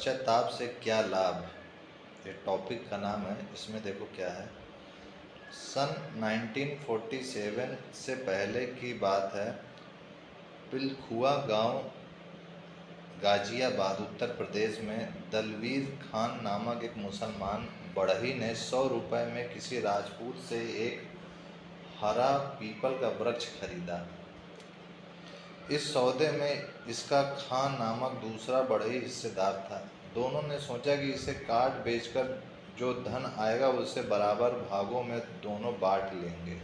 पश्चाताप से क्या लाभ, ये टॉपिक का नाम है। इसमें देखो क्या है। सन 1947 से पहले की बात है। पिलखुआ गांव, गाजियाबाद, उत्तर प्रदेश में दलवीर खान नामक एक मुसलमान बढ़ई ने 100 रुपये में किसी राजपूत से एक हरा पीपल का वृक्ष खरीदा। इस सौदे में इसका खान नामक दूसरा बढ़ई हिस्सेदार था। दोनों ने सोचा कि इसे काट बेचकर जो धन आएगा उसे बराबर भागों में दोनों बांट लेंगे।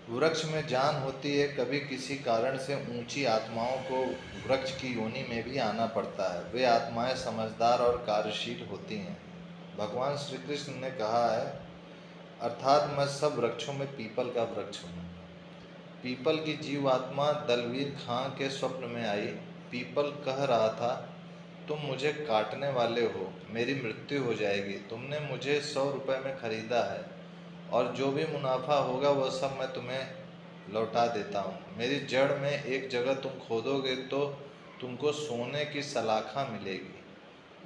वृक्ष में जान होती है, कभी किसी कारण से ऊंची आत्माओं को वृक्ष की योनि में भी आना पड़ता है। वे आत्माएं समझदार और कार्यशील होती हैं। भगवान श्री कृष्ण ने कहा है, अर्थात मैं सब वृक्षों में पीपल का वृक्ष हूँ। पीपल की जीवात्मा दलवीर खां के स्वप्न में आई। पीपल कह रहा था, तुम मुझे काटने वाले हो, मेरी मृत्यु हो जाएगी। तुमने मुझे 100 रुपये में खरीदा है और जो भी मुनाफा होगा वह सब मैं तुम्हें लौटा देता हूँ। मेरी जड़ में एक जगह तुम खोदोगे तो तुमको सोने की सलाखा मिलेगी।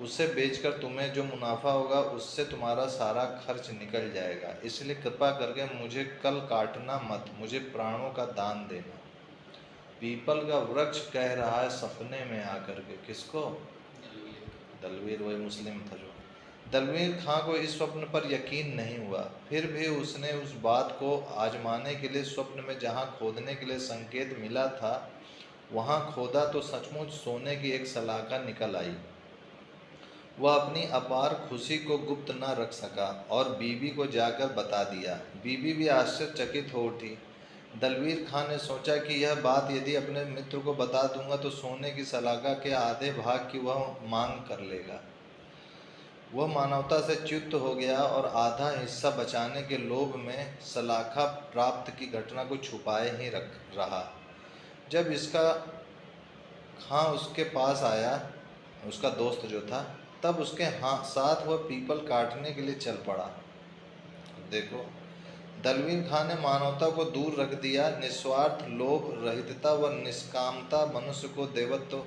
उसे बेचकर तुम्हें जो मुनाफा होगा उससे तुम्हारा सारा खर्च निकल जाएगा। इसलिए कृपा करके मुझे कल काटना मत, मुझे प्राणों का दान देना। पीपल का वृक्ष कह रहा है सपने में आकर के, किसको? दलवीर, वही मुस्लिम था जो। दलवीर खां को इस स्वप्न पर यकीन नहीं हुआ। फिर भी उसने उस बात को आजमाने के लिए स्वप्न में जहां खोदने के लिए संकेत मिला था वहां खोदा तो सचमुच सोने की एक सलाखा निकल आई। वह अपनी अपार खुशी को गुप्त न रख सका और बीबी को जाकर बता दिया। बीबी भी आश्चर्यचकित हो उठी। दलवीर खां ने सोचा कि यह बात यदि अपने मित्र को बता दूंगा तो सोने की सलाखा के आधे भाग की वह मांग कर लेगा। वह मानवता से च्युत हो गया और आधा हिस्सा बचाने के लोभ में सलाखा प्राप्त की घटना को छुपाए ही रख रहा। जब इसका खां उसके पास आया, उसका दोस्त जो था, तब उसके साथ वह पीपल काटने के लिए चल पड़ा। देखो, दलवीर खां ने मानवता को दूर रख दिया। निस्वार्थ लोभ रहितता व निष्कामता मनुष्य को देवत्व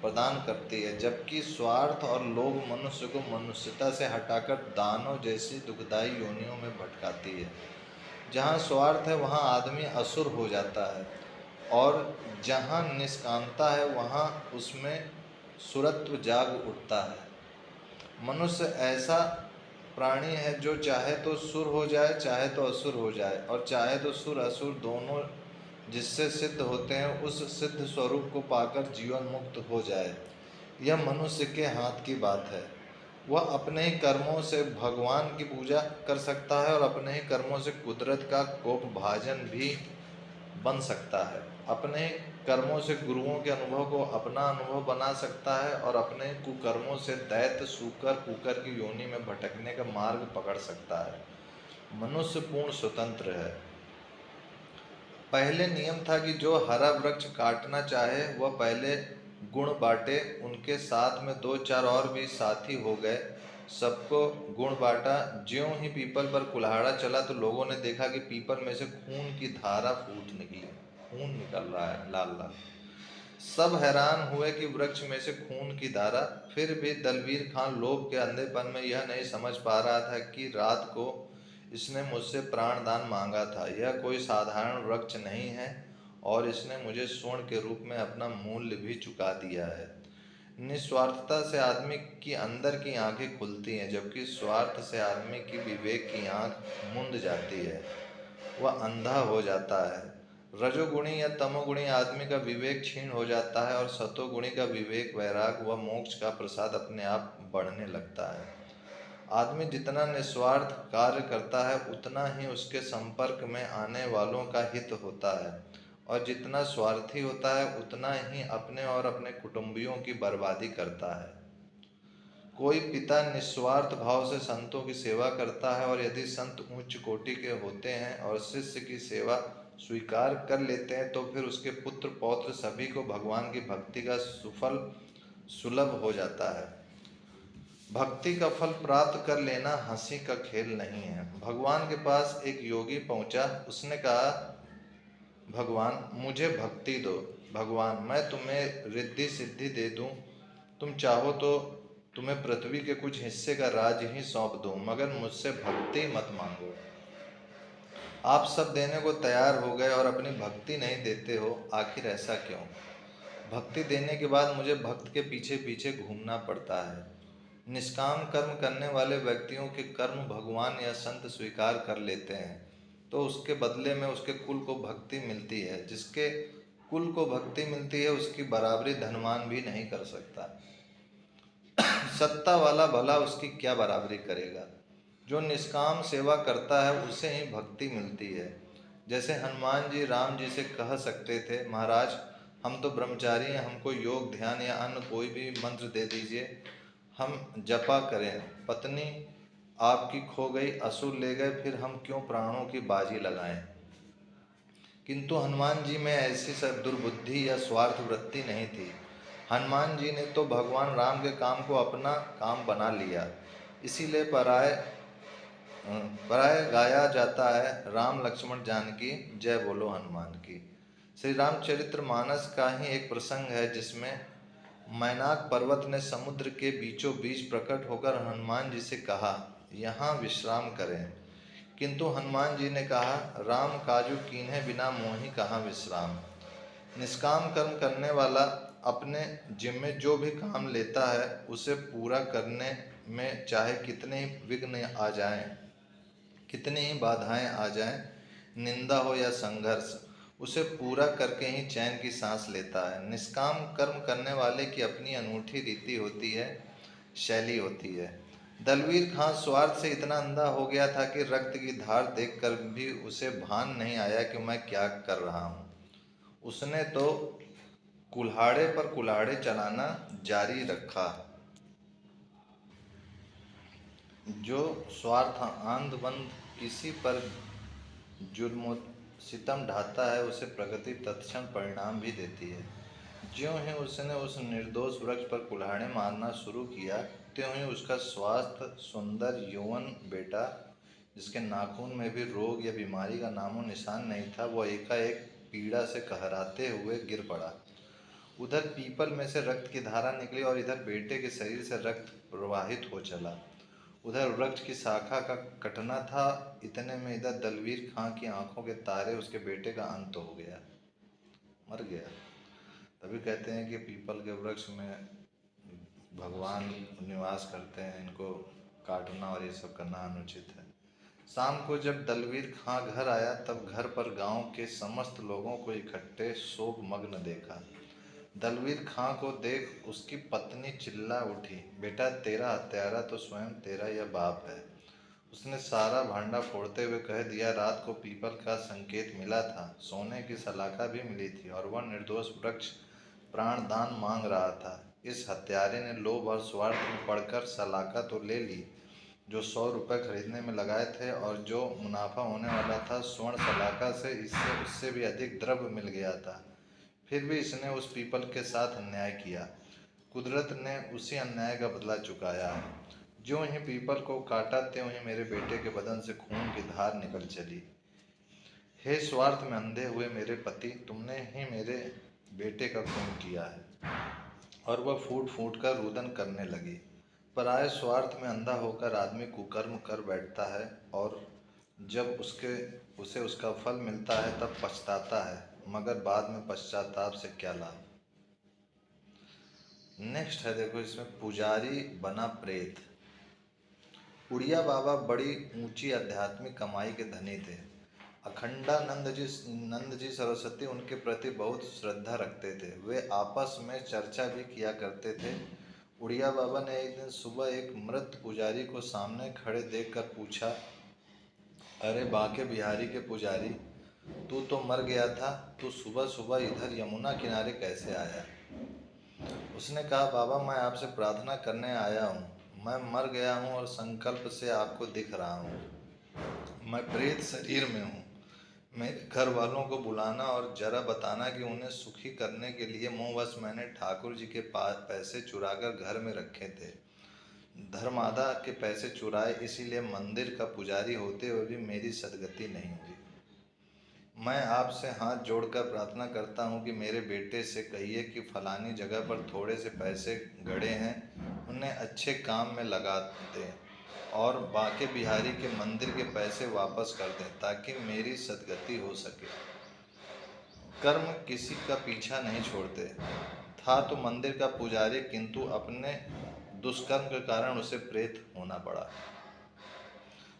प्रदान करती है, जबकि स्वार्थ और लोभ मनुष्य को मनुष्यता से हटाकर दानव जैसी दुखदायी योनियों में भटकाती है। जहाँ स्वार्थ है वहाँ आदमी असुर हो जाता है और जहाँ निष्कामता है वहाँ उसमें सुरत्व जाग उठता है। मनुष्य ऐसा प्राणी है जो चाहे तो सुर हो जाए, चाहे तो असुर हो जाए, और चाहे तो सुर असुर दोनों जिससे सिद्ध होते हैं उस सिद्ध स्वरूप को पाकर जीवन मुक्त हो जाए। यह मनुष्य के हाथ की बात है। वह अपने ही कर्मों से भगवान की पूजा कर सकता है और अपने ही कर्मों से कुदरत का कोप भाजन भी बन सकता है। अपने कर्मों से गुरुओं के अनुभव को अपना अनुभव बना सकता है और अपने कुकर्मों से दैत्य सूकर कुकर की योनि में भटकने का मार्ग पकड़ सकता है। मनुष्य पूर्ण स्वतंत्र है। पहले नियम था कि जो हरा वृक्ष काटना चाहे वह पहले गुण बांटे। उनके साथ में दो चार और भी साथी हो गए, सबको गुण बांटा। ज्यों ही पीपल पर कुल्हाड़ा चला तो लोगों ने देखा कि पीपल में से खून की धारा फूट निकली, खून निकल रहा है लाल लाल। सब हैरान हुए कि वृक्ष में से खून की धारा। फिर भी दलवीर खां लोभ के अंधेपन में यह नहीं समझ पा रहा था कि रात को इसने मुझसे प्राणदान मांगा था। यह कोई साधारण वृक्ष नहीं है और इसने मुझे स्वर्ण के रूप में अपना मूल्य भी चुका दिया है। निस्वार्थता से आदमी की अंदर की आंखें खुलती हैं, जबकि स्वार्थ से आदमी की विवेक की आंख मुंद जाती है, वह अंधा हो जाता है। रजोगुणी या तमोगुणी आदमी का विवेक क्षीण हो जाता है और सतोगुणी का विवेक, वैराग व मोक्ष का प्रसाद अपने आप बढ़ने लगता है। आदमी जितना निस्वार्थ कार्य करता है उतना ही उसके संपर्क में आने वालों का हित होता है, और जितना स्वार्थी होता है उतना ही अपने और अपने कुटुंबियों की बर्बादी करता है। कोई पिता निस्वार्थ भाव से संतों की सेवा करता है और यदि संत उच्च कोटि के होते हैं और शिष्य की सेवा स्वीकार कर लेते हैं तो फिर उसके पुत्र पौत्र सभी को भगवान की भक्ति का सुफल सुलभ हो जाता है। भक्ति का फल प्राप्त कर लेना हंसी का खेल नहीं है। भगवान के पास एक योगी पहुंचा। उसने कहा, भगवान मुझे भक्ति दो। भगवान, मैं तुम्हें रिद्धि सिद्धि दे दूं तुम चाहो तो तुम्हें पृथ्वी के कुछ हिस्से का राज ही सौंप दूं, मगर मुझसे भक्ति मत मांगो। आप सब देने को तैयार हो गए और अपनी भक्ति नहीं देते हो, आखिर ऐसा क्यों? भक्ति देने के बाद मुझे भक्त के पीछे पीछे घूमना पड़ता है। निष्काम कर्म करने वाले व्यक्तियों के कर्म भगवान या संत स्वीकार कर लेते हैं, तो उसके बदले में उसके कुल को भक्ति मिलती है। जिसके कुल को भक्ति मिलती है, उसकी बराबरी धनवान भी नहीं कर सकता। सत्ता वाला भला उसकी क्या बराबरी करेगा? जो निष्काम सेवा करता है उसे ही भक्ति मिलती है। जैसे हनुमान जी राम जी से कह सकते थे, महाराज हम तो ब्रह्मचारी हैं, हमको योग ध्यान या अन्य कोई भी मंत्र दे दीजिए, हम जपा करें। पत्नी आपकी खो गई, असुर ले गए, फिर हम क्यों प्राणों की बाजी लगाएं? किंतु हनुमान जी में ऐसी सब दुर्बुद्धि या स्वार्थ वृत्ति नहीं थी। हनुमान जी ने तो भगवान राम के काम को अपना काम बना लिया। इसीलिए पराय गाया जाता है, राम लक्ष्मण जानकी जय बोलो हनुमान की। श्री रामचरित्र मानस का ही एक प्रसंग है जिसमें मैनाक पर्वत ने समुद्र के बीचों बीच प्रकट होकर हनुमान जी से कहा, यहाँ विश्राम करें। किंतु हनुमान जी ने कहा, राम काजू कीन्हे बिना मोहि कहाँ विश्राम। निष्काम कर्म करने वाला अपने जिम्मे जो भी काम लेता है उसे पूरा करने में चाहे कितने ही विघ्न आ जाएं, कितनी ही बाधाएं आ जाएं, निंदा हो या संघर्ष, उसे पूरा करके ही चैन की सांस लेता है। निष्काम कर्म करने वाले की अपनी अनूठी रीति होती है, शैली होती है। दलवीर खां स्वार्थ से इतना अंधा हो गया था कि रक्त की धार देखकर भी उसे भान नहीं आया कि मैं क्या कर रहा हूँ। उसने तो कुल्हाड़े पर कुल्हाड़े चलाना जारी रखा। जो स्वार्थ आंधबंध किसी पर जुल्म सितम ढाता है, उसे प्रकृति तत्क्षण परिणाम भी देती है। ज्यों ही उसने उस निर्दोष वृक्ष पर कुल्हाड़े मारना शुरू किया, त्यों ही उसका स्वास्थ्य सुंदर यौवन बेटा, जिसके नाखून में भी रोग या बीमारी का नामो निशान नहीं था, वो एकाएक पीड़ा से कहराते हुए गिर पड़ा। उधर पीपल में से रक्त की धारा निकली और इधर बेटे के शरीर से रक्त प्रवाहित हो चला। उधर वृक्ष की शाखा का कटना था, इतने में इधर दलवीर खां की आंखों के तारे उसके बेटे का अंत हो गया, मर गया। तभी कहते हैं कि पीपल के वृक्ष में भगवान निवास करते हैं, इनको काटना और ये सब करना अनुचित है। शाम को जब दलवीर खां घर आया, तब घर पर गांव के समस्त लोगों को इकट्ठे शोक मग्न देखा। दलवीर खां को देख उसकी पत्नी चिल्ला उठी, बेटा तेरा हत्यारा तो स्वयं तेरा यह बाप है। उसने सारा भांडा फोड़ते हुए कह दिया, रात को पीपल का संकेत मिला था, सोने की सलाखा भी मिली थी और वह निर्दोष वृक्ष प्राण दान मांग रहा था। इस हत्यारे ने लोभ और स्वार्थ में पड़कर सलाखा तो ले ली, जो 100 रुपये खरीदने में लगाए थे, और जो मुनाफा होने वाला था स्वर्ण सलाखा से, इससे उससे भी अधिक द्रव्य मिल गया था। फिर भी इसने उस पीपल के साथ अन्याय किया। कुदरत ने उसी अन्याय का बदला चुकाया है। ज्यों ही पीपल को काटा, त्यों ही मेरे बेटे के बदन से खून की धार निकल चली। हे स्वार्थ में अंधे हुए मेरे पति, तुमने ही मेरे बेटे का खून किया है। और वह फूट फूट कर रुदन करने लगी। पराये स्वार्थ में अंधा होकर आदमी कुकर्म कर बैठता है, और जब उसे उसका फल मिलता है तब पछताता है, मगर बाद में पश्चाताप से क्या लाभ। नेक्स्ट है, देखो इसमें, पुजारी बना प्रेत। उड़िया बाबा बड़ी ऊंची आध्यात्मिक कमाई के धनी थे। नंद जी सरस्वती उनके प्रति बहुत श्रद्धा रखते थे। वे आपस में चर्चा भी किया करते थे। उड़िया बाबा ने एक दिन सुबह एक मृत पुजारी को सामने खड़े देखकर पूछा, अरे बांके बिहारी के पुजारी, तू तो मर गया था, तू सुबह सुबह इधर यमुना किनारे कैसे आया? उसने कहा, बाबा मैं आपसे प्रार्थना करने आया हूँ। मैं मर गया हूँ और संकल्प से आपको दिख रहा हूँ। मैं प्रेत शरीर में हूँ। मेरे घर वालों को बुलाना और जरा बताना कि उन्हें सुखी करने के लिए मुँहवश मैंने ठाकुर जी के पास पैसे चुराकर घर में रखे थे। धर्मादा के पैसे चुराए, इसीलिए मंदिर का पुजारी होते हुए भी मेरी सदगति नहीं हुई। मैं आपसे हाथ जोड़कर प्रार्थना करता हूँ कि मेरे बेटे से कहिए कि फलानी जगह पर थोड़े से पैसे गड़े हैं, उन्हें अच्छे काम में लगा दें और बांके बिहारी के मंदिर के पैसे वापस कर दें ताकि मेरी सदगति हो सके। कर्म किसी का पीछा नहीं छोड़ते। था तो मंदिर का पुजारी, किंतु अपने दुष्कर्म के कारण उसे प्रेत होना पड़ा।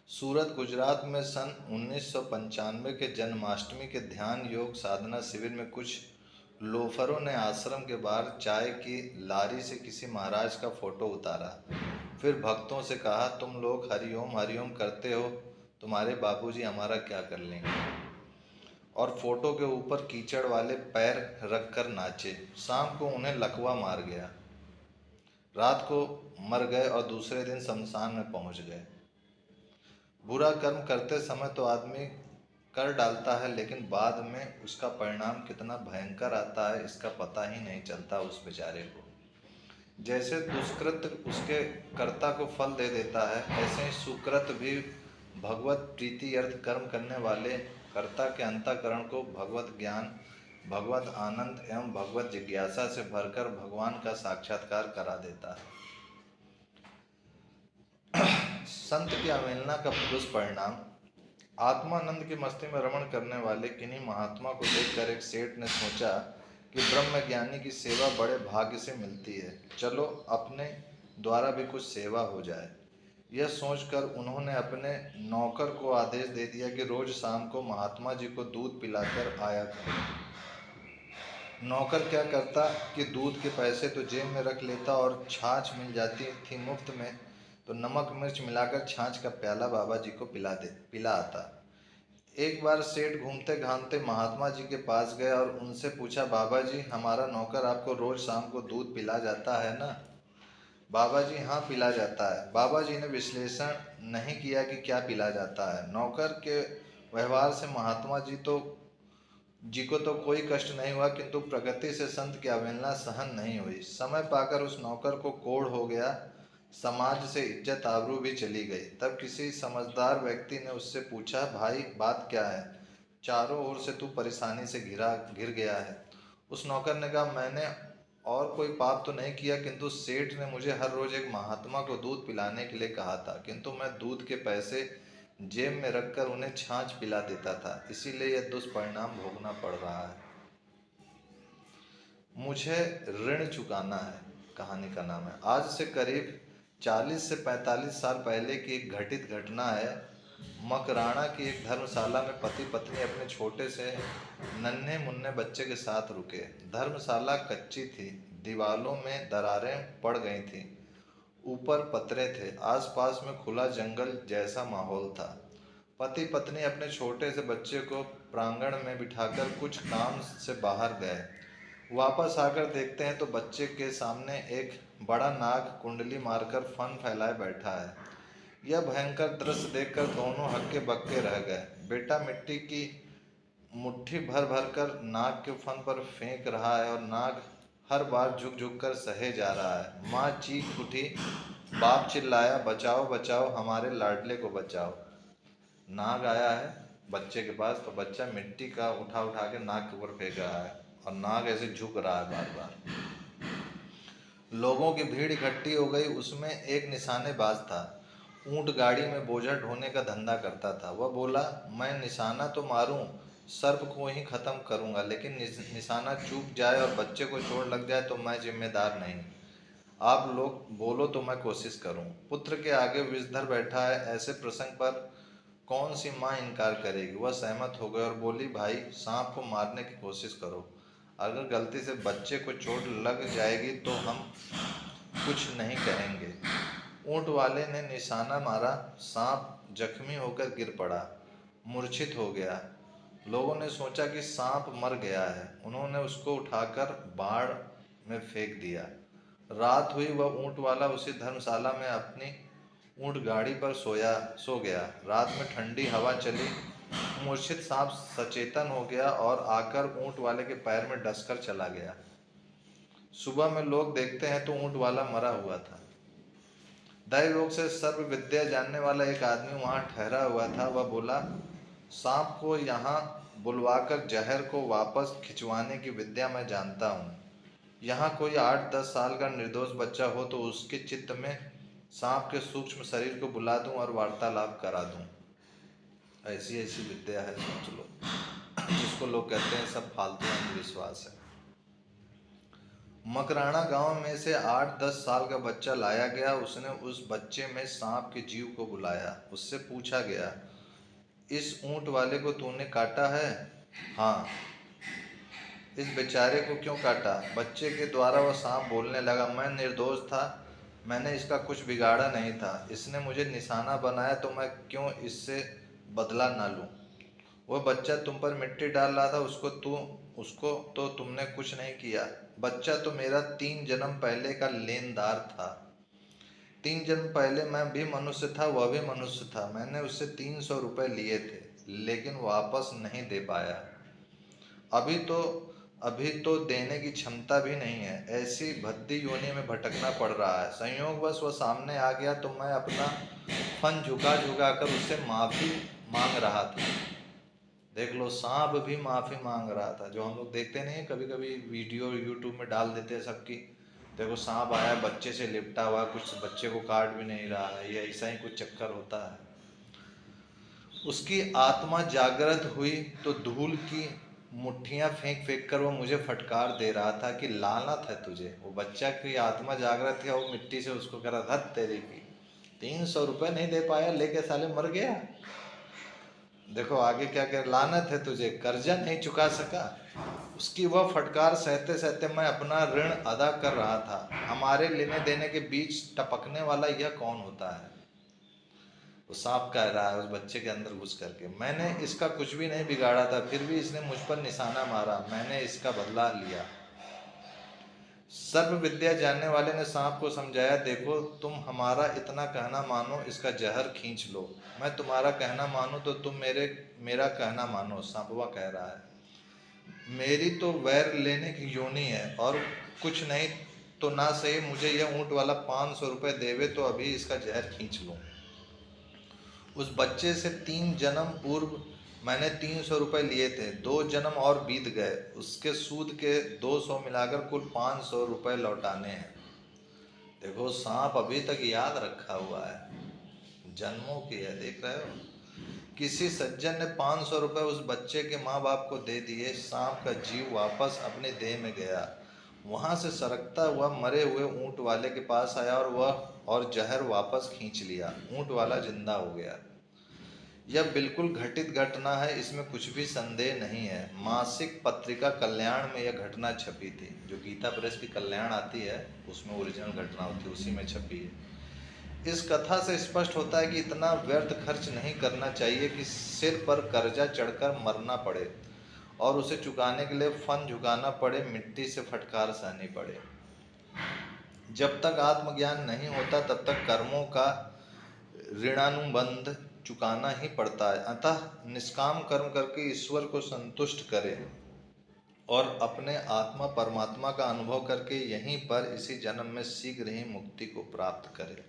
सूरत, गुजरात में सन 1995 के जन्माष्टमी के ध्यान योग साधना शिविर में कुछ लोफरों ने आश्रम के बाहर चाय की लारी से किसी महाराज का फोटो उतारा। फिर भक्तों से कहा, तुम लोग हरिओम हरिओम करते हो, तुम्हारे बापूजी हमारा क्या कर लेंगे। और फोटो के ऊपर कीचड़ वाले पैर रख कर नाचे। शाम को उन्हें लकवा मार गया। रात को मर गए और दूसरे दिन शमशान में पहुंच गए। बुरा कर्म करते समय तो आदमी कर डालता है, लेकिन बाद में उसका परिणाम कितना भयंकर आता है इसका पता ही नहीं चलता उस बेचारे को। जैसे दुष्कृत उसके कर्ता को फल दे देता है, ऐसे ही सुकृत भी भगवत प्रीति अर्थ कर्म करने वाले कर्ता के अंतःकरण को भगवत ज्ञान, भगवत आनंद एवं भगवत जिज्ञासा से भरकर भगवान का साक्षात्कार करा देता है। संत की अवहेलना का दुष्परिणाम। आत्मानंद की मस्ती में रमण करने वाले किन्हीं महात्मा को देखकर एक सेठ ने सोचा कि ब्रह्मज्ञानी की सेवा बड़े भाग्य से मिलती है, चलो अपने द्वारा भी कुछ सेवा हो जाए। यह सोचकर उन्होंने अपने नौकर को आदेश दे दिया कि रोज शाम को महात्मा जी को दूध पिलाकर आया करो। नौकर क्या करता कि दूध के पैसे तो जेब में रख लेता और छाछ मिल जाती थी मुफ्त में, तो नमक मिर्च मिलाकर छाछ का प्याला बाबा जी को पिला आता। एक बार सेठ घूमते घामते महात्मा जी के पास गए और उनसे पूछा, बाबा जी हमारा नौकर आपको रोज शाम को दूध पिला जाता है ना। बाबा जी, हाँ पिला जाता है। बाबा जी ने विश्लेषण नहीं किया कि क्या पिला जाता है। नौकर के व्यवहार से महात्मा जी को तो कोई कष्ट नहीं हुआ, किंतु प्रगति से संत की अवहेलना सहन नहीं हुई। समय पाकर उस नौकर को कोढ़ हो गया, समाज से इज्जत आबरू भी चली गई। तब किसी समझदार व्यक्ति ने उससे पूछा, भाई बात क्या है, चारों ओर से तू परेशानी से घिर गया है। उस नौकर ने कहा, मैंने और कोई पाप तो नहीं किया, किंतु सेठ ने मुझे हर रोज एक महात्मा को दूध पिलाने के लिए कहा था, किंतु मैं दूध के पैसे जेब में रखकर उन्हें छाछ पिला देता था, इसीलिए यह दुष्परिणाम भोगना पड़ रहा है। मुझे ऋण चुकाना है कहानी का नाम है। आज से करीब 40 से 45 साल पहले की एक घटित घटना है। मकराना की एक धर्मशाला में पति पत्नी अपने छोटे से नन्हे मुन्ने बच्चे के साथ रुके। धर्मशाला कच्ची थी, दीवालों में दरारें पड़ गई थीं, ऊपर पतरे थे, आसपास में खुला जंगल जैसा माहौल था। पति पत्नी अपने छोटे से बच्चे को प्रांगण में बिठाकर कुछ काम से बाहर गए। वापस आकर देखते हैं तो बच्चे के सामने एक बड़ा नाग कुंडली मारकर फन फैलाए बैठा है। यह भयंकर दृश्य देखकर दोनों हक्के बक्के रह गए। बेटा मिट्टी की मुट्ठी भर भर कर नाग के फन पर फेंक रहा है और नाग हर बार झुक झुक कर सहे जा रहा है। माँ चीख उठी, बाप चिल्लाया, बचाओ बचाओ, हमारे लाडले को बचाओ। नाग आया है बच्चे के पास, तो बच्चा मिट्टी का उठा उठा के नाग के ऊपर फेंक रहा है और नाग ऐसे झुक रहा है बार बार। लोगों की भीड़ इकट्ठी हो गई। उसमें एक निशानेबाज था, ऊंट गाड़ी में बोझा ढोने का धंधा करता था। वह बोला, मैं निशाना तो मारूं, सर्प को ही खत्म करूंगा, लेकिन निशाना चूक जाए और बच्चे को चोट लग जाए तो मैं जिम्मेदार नहीं। आप लोग बोलो तो मैं कोशिश करूं। पुत्र के आगे विषधर बैठा है, ऐसे प्रसंग पर कौन सी माँ इनकार करेगी। वह सहमत हो गई और बोली, भाई सांप को मारने की कोशिश करो, अगर गलती से बच्चे को चोट लग जाएगी तो हम कुछ नहीं कहेंगे। ऊंट वाले ने निशाना मारा, सांप जख्मी होकर गिर पड़ा, मूर्छित हो गया। लोगों ने सोचा कि सांप मर गया है। उन्होंने उसको उठाकर बाढ़ में फेंक दिया। रात हुई, वह ऊंट वाला उसी धर्मशाला में अपनी ऊंट गाड़ी पर सो गया। रात में ठंडी हवा चली, मूर्छित सांप सचेतन हो गया और आकर ऊंट वाले के पैर में डसकर चला गया। सुबह में लोग देखते हैं तो ऊंट वाला मरा हुआ था। दैव योग से सर्व विद्या जानने वाला एक आदमी वहां ठहरा हुआ था। वह बोला, सांप को यहाँ बुलवाकर जहर को वापस खिंचवाने की विद्या मैं जानता हूँ। यहाँ कोई 8-10 साल का निर्दोष बच्चा हो तो उसके चित्त में सांप के सूक्ष्म शरीर को बुला दूं और वार्तालाप करा दूं। ऐसी ऐसी विद्या है, सोच लो। जिसको लोग कहते हैं सब फालतू अंधविश्वास है। मकराना गांव में से 8-10 साल का बच्चा लाया गया। उसने उस बच्चे में सांप के जीव को बुलाया। उससे पूछा गया, इस ऊंट वाले को तूने काटा है? हाँ। इस बेचारे को क्यों काटा? बच्चे के द्वारा वह सांप बोलने लगा, मैं निर्दोष था, मैंने इसका कुछ बिगाड़ा नहीं था। इसने मुझे निशाना बनाया तो मैं क्यों इससे बदला ना लूं? वह बच्चा तुम पर मिट्टी डाल रहा था, उसको तो तुमने कुछ नहीं किया। बच्चा तो मेरा 3 जन्म पहले का लेनदार था। 3 जन्म पहले मैं भी मनुष्य था, वह भी मनुष्य था। मैंने उससे 300 रुपये लिए थे, लेकिन वापस नहीं दे पाया। अभी तो अभी तो देने की क्षमता भी नहीं है। ऐसी भद्दी योनि में भटकना पड़ रहा है। संयोगवश वह सामने आ गया तो मैं अपना फन झुका झुका कर उससे माफ़ी मांग रहा था। देख लो, सांप भी माफ़ी मांग रहा था। जो हम लोग देखते नहीं, कभी कभी वीडियो यूट्यूब में डाल देते हैं सबकी, देखो सांप आया, बच्चे से लिपटा हुआ, कुछ बच्चे को काट भी नहीं रहा है, ये ऐसा ही कुछ चक्कर होता है। उसकी आत्मा जागृत हुई तो धूल की मुट्ठियां फेंक फेंक कर वो मुझे फटकार दे रहा था कि लानत है तुझे। वो बच्चा की आत्मा जागृत है, वो मिट्टी से उसको कह रहा था, तेरे की 300 रुपये नहीं दे पाया, लेके साले मर गया। देखो आगे क्या कह, लानत है तुझे, कर्जा नहीं चुका सका। उसकी वह फटकार सहते सहते मैं अपना ऋण अदा कर रहा था। हमारे लेने देने के बीच टपकने वाला यह कौन होता है? वो सांप कह रहा है उस बच्चे के अंदर घुस करके, मैंने इसका कुछ भी नहीं बिगाड़ा था, फिर भी इसने मुझ पर निशाना मारा, मैंने इसका बदला लिया। सर्व विद्या जानने वाले ने सांप को समझाया, देखो तुम हमारा इतना कहना मानो, इसका जहर खींच लो। मैं तुम्हारा कहना मानूं तो तुम मेरा कहना मानो। सांपवा कह रहा है, मेरी तो वैर लेने की योनि है, और कुछ नहीं तो ना सही मुझे यह ऊंट वाला 500 रुपये देवे तो अभी इसका जहर खींच लूँ। उस बच्चे से 3 जन्म पूर्व मैंने 300 रुपये लिए थे। 2 जन्म और बीत गए, उसके सूद के 200 मिलाकर कुल 500 रुपये लौटाने हैं। देखो सांप अभी तक याद रखा हुआ है, जन्मों की है, देख रहे हो। किसी सज्जन ने 500 रुपये उस बच्चे के माँ बाप को दे दिए। सांप का जीव वापस अपने देह में गया। वहाँ से सरकता हुआ मरे हुए ऊँट वाले के पास आया और जहर वापस खींच लिया। ऊँट वाला जिंदा हो गया। यह बिल्कुल घटित घटना है, इसमें कुछ भी संदेह नहीं है। मासिक पत्रिका कल्याण में यह घटना छपी थी। जो गीता प्रेस की कल्याण आती है उसमें ओरिजिनल घटना होती है, उसी में छपी है। इस कथा से स्पष्ट होता है कि इतना व्यर्थ खर्च नहीं करना चाहिए कि सिर पर कर्जा चढ़कर मरना पड़े और उसे चुकाने के लिए फन झुकाना पड़े, मिट्टी से फटकार सहनी पड़े। जब तक आत्मज्ञान नहीं होता तब तक कर्मों का ऋणानुबंध चुकाना ही पड़ता है। अतः निष्काम कर्म करके ईश्वर को संतुष्ट करे और अपने आत्मा परमात्मा का अनुभव करके यहीं पर इसी जन्म में शीघ्र ही मुक्ति को प्राप्त करे।